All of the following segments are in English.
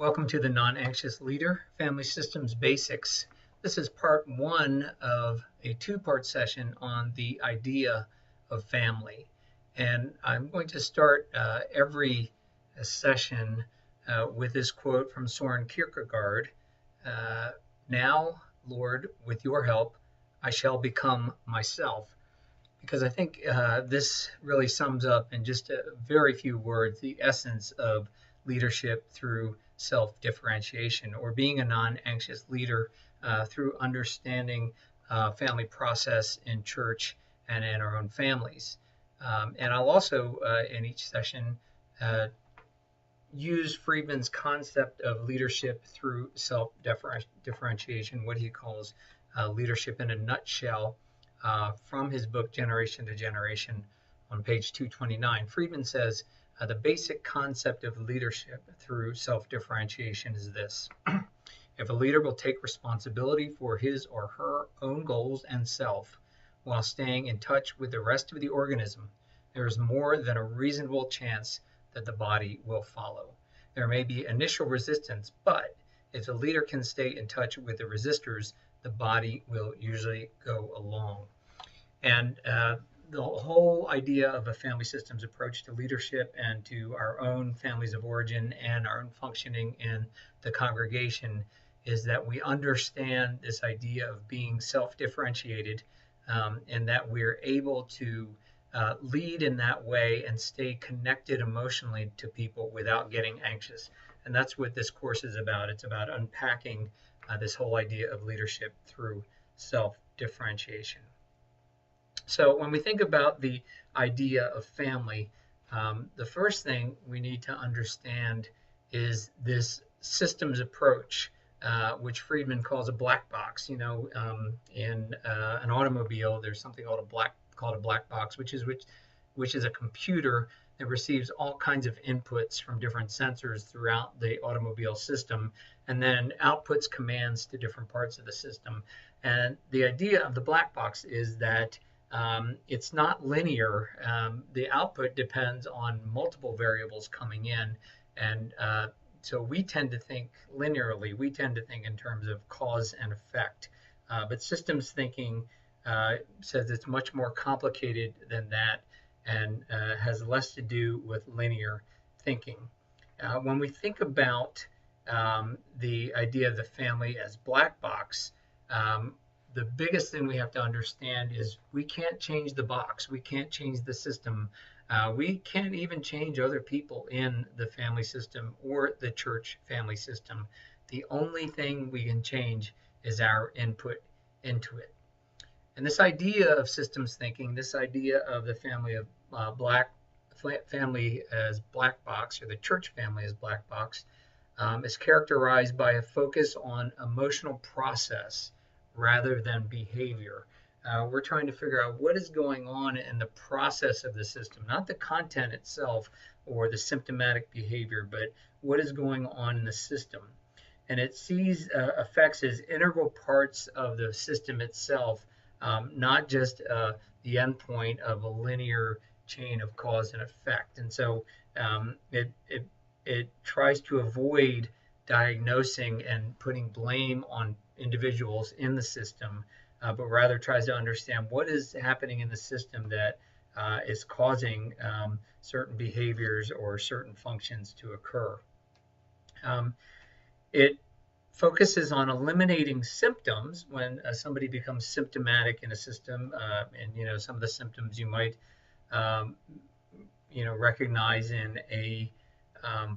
Welcome to the Non-Anxious Leader, Family Systems Basics. This is part one of a two-part session on the idea of family. And I'm going to start every session with this quote from Soren Kierkegaard. Now, Lord, with your help, I shall become myself. Because I think this really sums up in just a very few words the essence of leadership through self-differentiation, or being a non-anxious leader through understanding family process in church and in our own families. And I'll also, in each session, use Friedman's concept of leadership through self-differentiation, what he calls leadership in a nutshell, from his book Generation to Generation on page 229. Friedman says, the basic concept of leadership through self-differentiation is this. If a leader will take responsibility for his or her own goals and self while staying in touch with the rest of the organism, there is more than a reasonable chance that the body will follow. There may be initial resistance, but if the leader can stay in touch with the resistors, the body will usually go along. And the whole idea of a family systems approach to leadership and to our own families of origin and our own functioning in the congregation is that we understand this idea of being self-differentiated, and that we're able to lead in that way and stay connected emotionally to people without getting anxious. And that's what this course is about. It's about unpacking this whole idea of leadership through self-differentiation. So when we think about the idea of family, the first thing we need to understand is this systems approach, which Friedman calls a black box. In an automobile, there's something called a black box, which is a computer that receives all kinds of inputs from different sensors throughout the automobile system, and then outputs commands to different parts of the system. And the idea of the black box is that it's not linear. The output depends on multiple variables coming in, and so we tend to think linearly. We tend to think in terms of cause and effect, but systems thinking says it's much more complicated than that, and has less to do with linear thinking. When we think about the idea of the family as black box, the biggest thing we have to understand is we can't change the box. We can't change the system. We can't even change other people in the family system or the church family system. The only thing we can change is our input into it. And this idea of systems thinking, this idea of the family of family as black box, or the church family as black box, is characterized by a focus on emotional process rather than behavior. We're trying to figure out what is going on in the process of the system, not the content itself or the symptomatic behavior, but what is going on in the system. And it sees effects as integral parts of the system itself, not just the endpoint of a linear chain of cause and effect. And so it tries to avoid diagnosing and putting blame on individuals in the system, but rather tries to understand what is happening in the system that is causing certain behaviors or certain functions to occur. It focuses on eliminating symptoms when somebody becomes symptomatic in a system, and some of the symptoms you might recognize in a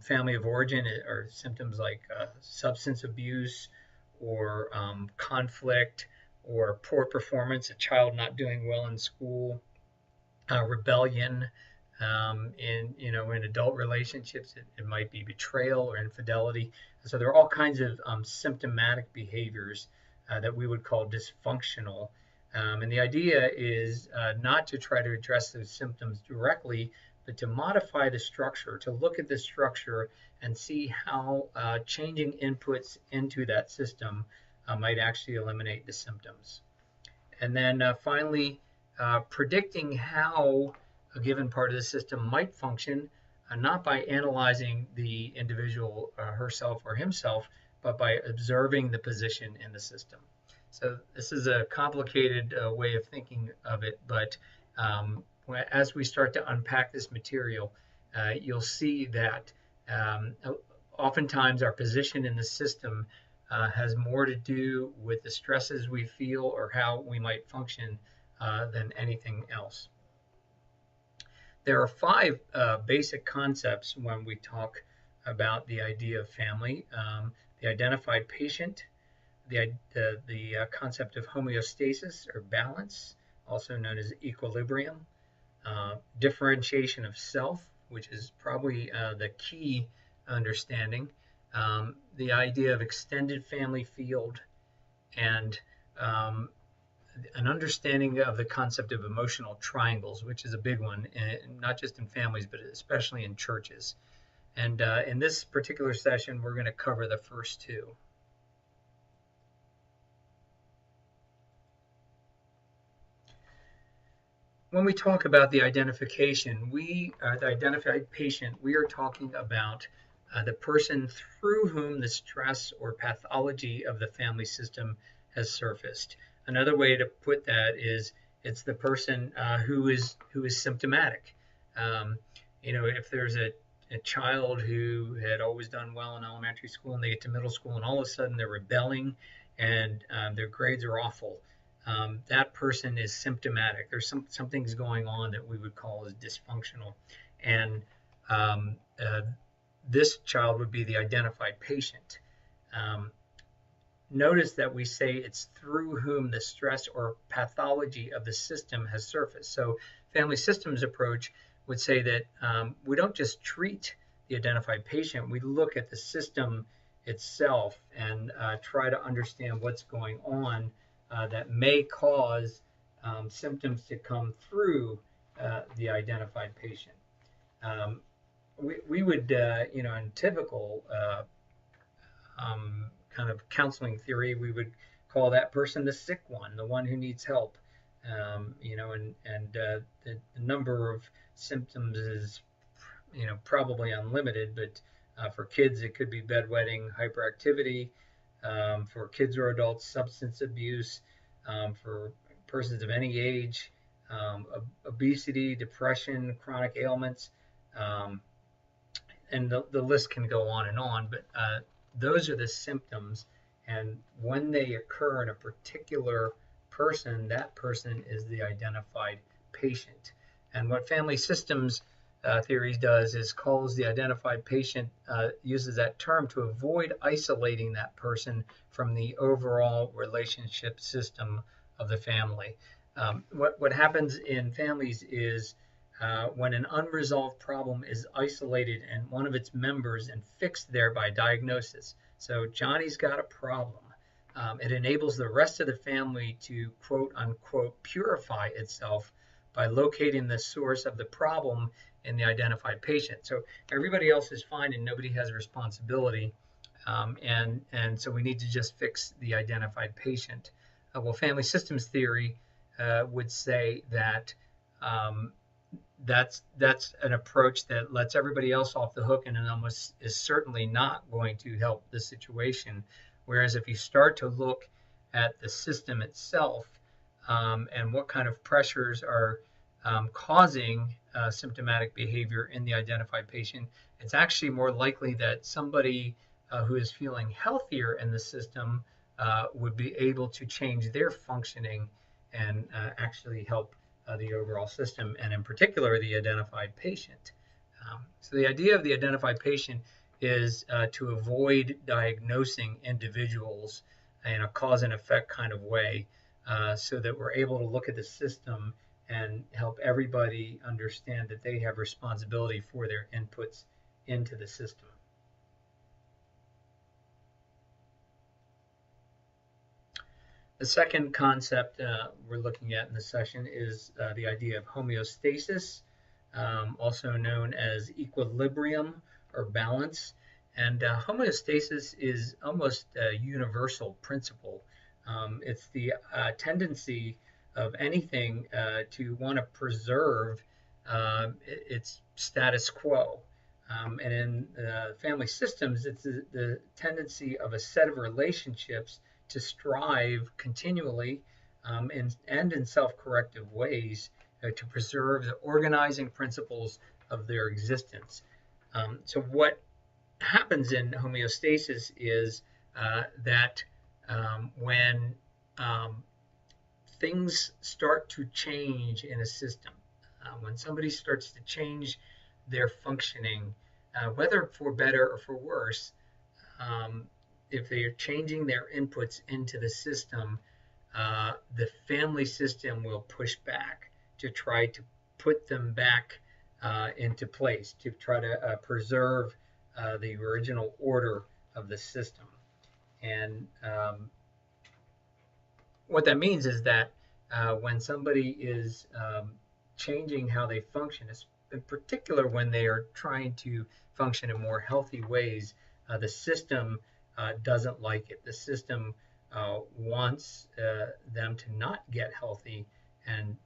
family of origin are symptoms like substance abuse, or conflict, or poor performance, a child not doing well in school, rebellion. In adult relationships, it might be betrayal or infidelity. So there are all kinds of symptomatic behaviors that we would call dysfunctional. And the idea is not to try to address those symptoms directly, but to modify the structure, to look at the structure and see how changing inputs into that system might actually eliminate the symptoms. And then finally, predicting how a given part of the system might function not by analyzing the individual herself or himself, but by observing the position in the system. So this is a complicated way of thinking of it, but as we start to unpack this material, you'll see that oftentimes our position in the system has more to do with the stresses we feel or how we might function than anything else. There are five basic concepts when we talk about the idea of family: the identified patient, the concept of homeostasis or balance, also known as equilibrium, differentiation of self, which is probably the key understanding, the idea of extended family field, and an understanding of the concept of emotional triangles, which is a big one, not just in families, but especially in churches. And in this particular session, we're going to cover the first two. When we talk about the identification, the identified patient, we are talking about the person through whom the stress or pathology of the family system has surfaced. Another way to put that is it's the person who is symptomatic. If there's a child who had always done well in elementary school and they get to middle school and all of a sudden they're rebelling and their grades are awful, that person is symptomatic. There's something's going on that we would call as dysfunctional, and this child would be the identified patient. Notice that we say it's through whom the stress or pathology of the system has surfaced. So family systems approach would say that we don't just treat the identified patient, we look at the system itself and try to understand what's going on that may cause symptoms to come through the identified patient. We would, in typical kind of counseling theory, we would call that person the sick one, the one who needs help. And the number of symptoms is, probably unlimited, but for kids, it could be bedwetting, hyperactivity. For kids or adults, substance abuse. For persons of any age, obesity, depression, chronic ailments, and the list can go on, but those are the symptoms, and when they occur in a particular person, that person is the identified patient. And what family systems theories does is calls the identified patient, uses that term to avoid isolating that person from the overall relationship system of the family. What happens in families is when an unresolved problem is isolated and one of its members and fixed there by diagnosis. So Johnny's got a problem. It enables the rest of the family to quote unquote purify itself by locating the source of the problem in the identified patient. So everybody else is fine and nobody has a responsibility. And so we need to just fix the identified patient. Well, family systems theory would say that that's an approach that lets everybody else off the hook and it almost is certainly not going to help the situation. Whereas if you start to look at the system itself and what kind of pressures are causing symptomatic behavior in the identified patient, it's actually more likely that somebody who is feeling healthier in the system would be able to change their functioning and actually help the overall system, and in particular, the identified patient. So the idea of the identified patient is to avoid diagnosing individuals in a cause and effect kind of way, so that we're able to look at the system and help everybody understand that they have responsibility for their inputs into the system. The second concept we're looking at in this session is the idea of homeostasis, also known as equilibrium or balance. And homeostasis is almost a universal principle. It's the tendency of anything to want to preserve its status quo. And in family systems, it's the tendency of a set of relationships to strive continually and in self-corrective ways to preserve the organizing principles of their existence. So what happens in homeostasis is that when things start to change in a system, when somebody starts to change their functioning, whether for better or for worse, if they are changing their inputs into the system, the family system will push back to try to put them back into place, to try to preserve the original order of the system. And what that means is that when somebody is changing how they function, in particular when they are trying to function in more healthy ways, the system doesn't like it. The system wants them to not get healthy and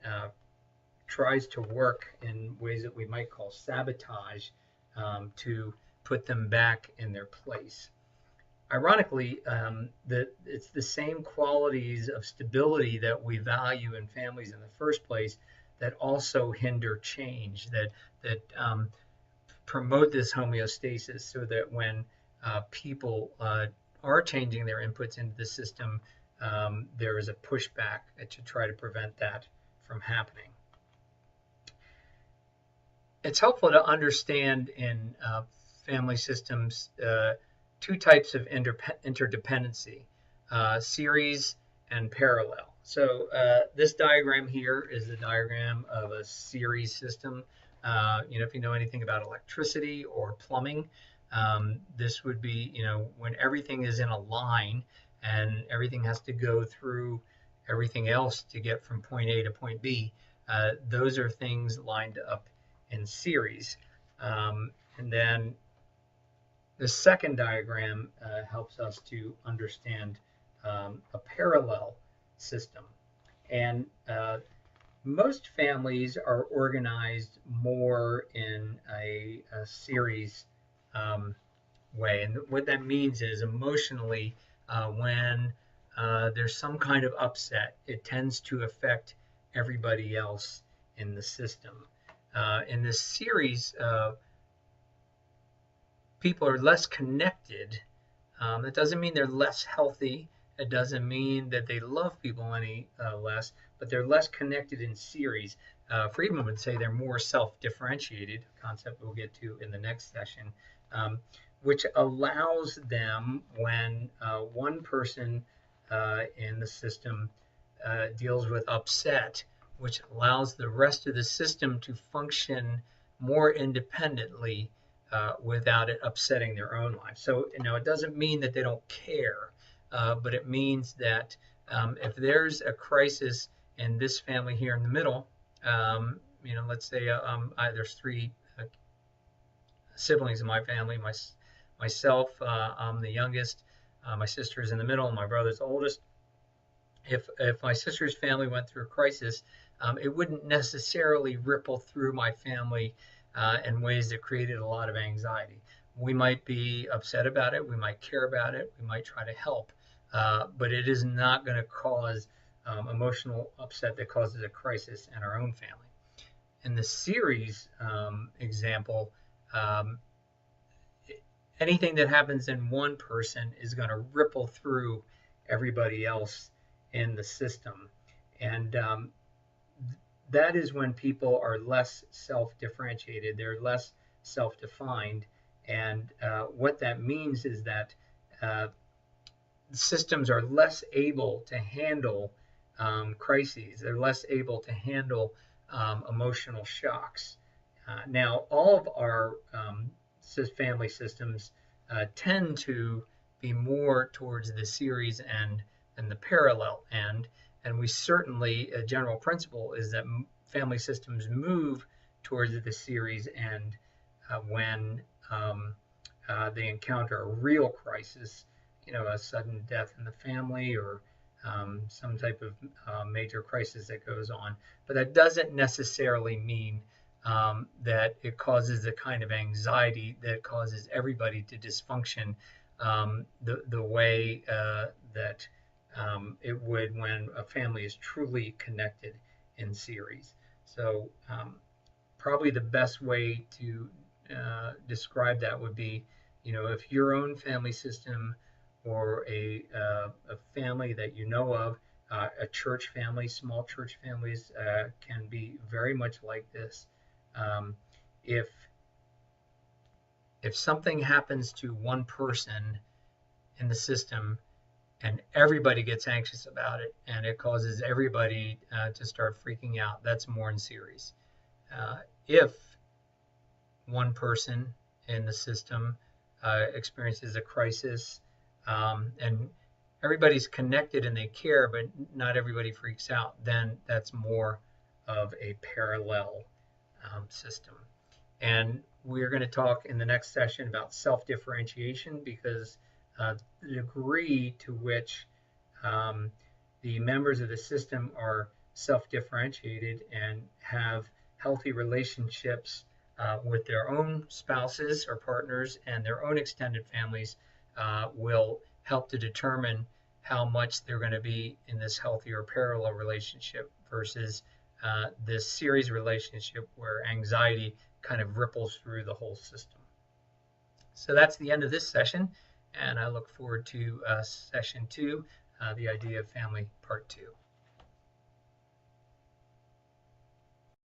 tries to work in ways that we might call sabotage to put them back in their place. Ironically, it's the same qualities of stability that we value in families in the first place that also hinder change, that promote this homeostasis, so that when people are changing their inputs into the system, there is a pushback to try to prevent that from happening. It's helpful to understand in family systems two types of interdependency, series and parallel. So this diagram here is the diagram of a series system. If you know anything about electricity or plumbing, this would be, when everything is in a line and everything has to go through everything else to get from point A to point B. Those are things lined up in series. And then the second diagram helps us to understand a parallel system. And most families are organized more in a series way. And what that means is emotionally, when there's some kind of upset, it tends to affect everybody else in the system. In this series, people are less connected. That doesn't mean they're less healthy. It doesn't mean that they love people any less, but they're less connected in series. Friedman would say they're more self-differentiated, a concept we'll get to in the next session, which allows them, when one person in the system deals with upset, which allows the rest of the system to function more independently without it upsetting their own life. So, it doesn't mean that they don't care, but it means that if there's a crisis in this family here in the middle, let's say there's three siblings in my family. Myself, I'm the youngest. My sister's in the middle, and my brother's the oldest. If my sister's family went through a crisis, it wouldn't necessarily ripple through my family in ways that created a lot of anxiety. We might be upset about it, we might care about it, we might try to help, but it is not going to cause emotional upset that causes a crisis in our own family. In the series example, anything that happens in one person is going to ripple through everybody else in the system. And that is when people are less self-differentiated, they're less self-defined. And what that means is that systems are less able to handle crises. They're less able to handle emotional shocks. Now, all of our family systems tend to be more towards the series end than the parallel end. And we certainly, a general principle is that family systems move towards the series end when they encounter a real crisis, a sudden death in the family or some type of major crisis that goes on. But that doesn't necessarily mean that it causes the kind of anxiety that causes everybody to dysfunction the way that it would when a family is truly connected in series. So probably the best way to describe that would be, if your own family system or a family that you know of, a church family, small church families can be very much like this. Um, if something happens to one person in the system and everybody gets anxious about it and it causes everybody to start freaking out, that's more in series. If one person in the system experiences a crisis, and everybody's connected and they care, but not everybody freaks out, then that's more of a parallel system. And we're going to talk in the next session about self-differentiation, because the degree to which the members of the system are self-differentiated and have healthy relationships with their own spouses or partners and their own extended families will help to determine how much they're going to be in this healthy or parallel relationship versus this series relationship where anxiety kind of ripples through the whole system. So that's the end of this session, and I look forward to session 2, the idea of family, part 2.